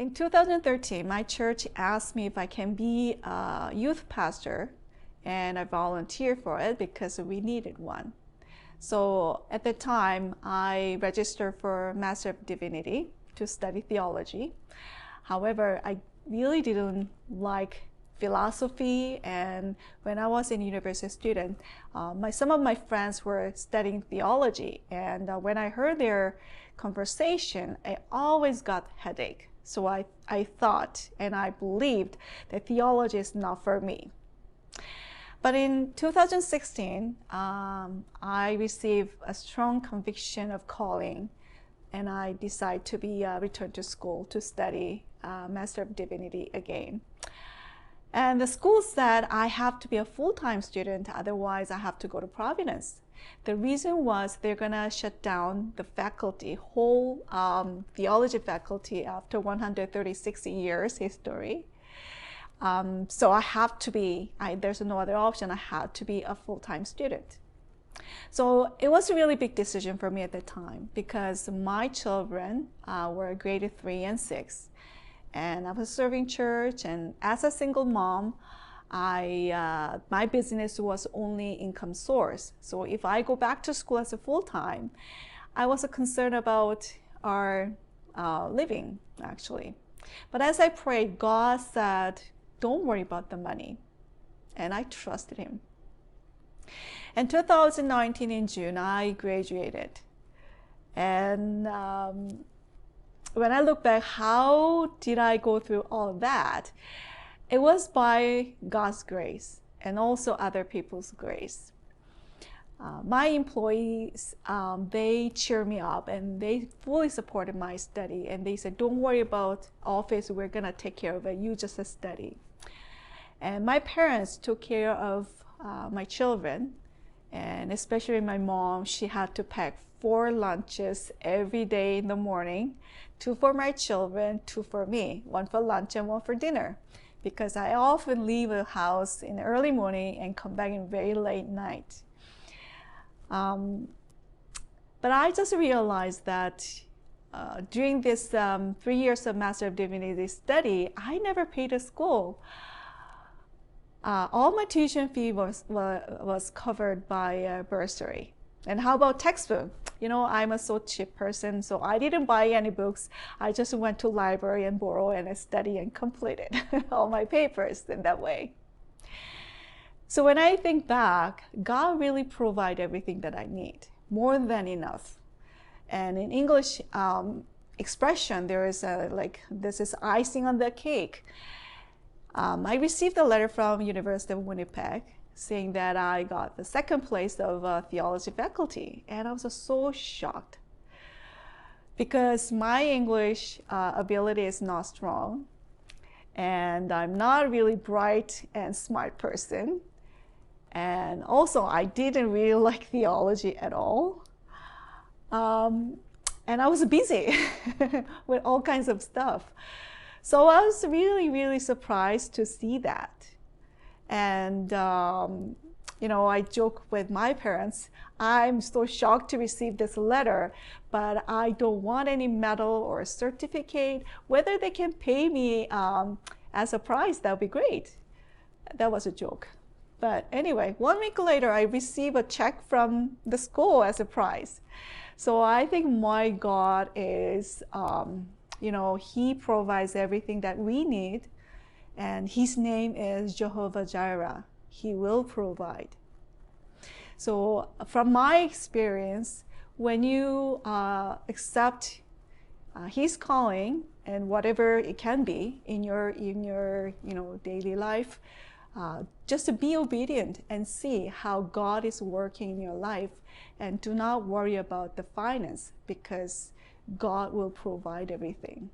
In 2013, my church asked me if I can be a youth pastor, and I volunteered for it because we needed one. So at the time, I registered for Master of Divinity to study theology. However, I really didn't like philosophy, and when I was a university student, some of my friends were studying theology, and when I heard their conversation, I always got headache. So I thought and I believed that theology is not for me. But in 2016, I received a strong conviction of calling, and I decided to return to school to study Master of Divinity again. And the school said I have to be a full-time student, otherwise I have to go to Providence. The reason was they're gonna shut down the faculty, whole theology faculty after 136 years history. So I have to be, there's no other option, I had to be a full-time student. So it was a really big decision for me at the time because my children were grade 3 and 6. And I was serving church, and as a single mom, my business was only income source. So if I go back to school as a full-time, I was concerned about our living, actually. But as I prayed, God said, don't worry about the money. And I trusted him. In 2019, in June, I graduated. And when I look back, how did I go through all that? It was by God's grace and also other people's grace. My employees, they cheered me up and they fully supported my study. And they said, don't worry about office, we're gonna take care of it, you just study. And my parents took care of my children, and especially my mom. She had to pack 4 lunches every day in the morning, 2 for my children, 2 for me, 1 for lunch and 1 for dinner, because I often leave the house in the early morning and come back in very late night. But I just realized that during this 3 years of Master of Divinity study, I never paid a school. All my tuition fee was covered by bursary. And how about textbook? You know, I'm a so cheap person, so I didn't buy any books. I just went to library and borrow and I study and completed all my papers in that way. So when I think back, God really provided everything that I need, more than enough. And in English expression, there is this is icing on the cake. I received a letter from University of Winnipeg saying that I got the 2nd place of theology faculty, and I was so shocked because my English ability is not strong, and I'm not really bright and smart person, and also I didn't really like theology at all, and I was busy with all kinds of stuff. So I was really, really surprised to see that. And, you know, I joke with my parents, I'm so shocked to receive this letter, but I don't want any medal or certificate. Whether they can pay me as a prize, that would be great. That was a joke. But anyway, 1 week later, I received a check from the school as a prize. So I think my God is, you know, he provides everything that we need, and his name is Jehovah Jireh. He will provide. So from my experience, when you accept his calling and whatever it can be in your daily life, just to be obedient and see how God is working in your life, and do not worry about the finance, because God will provide everything.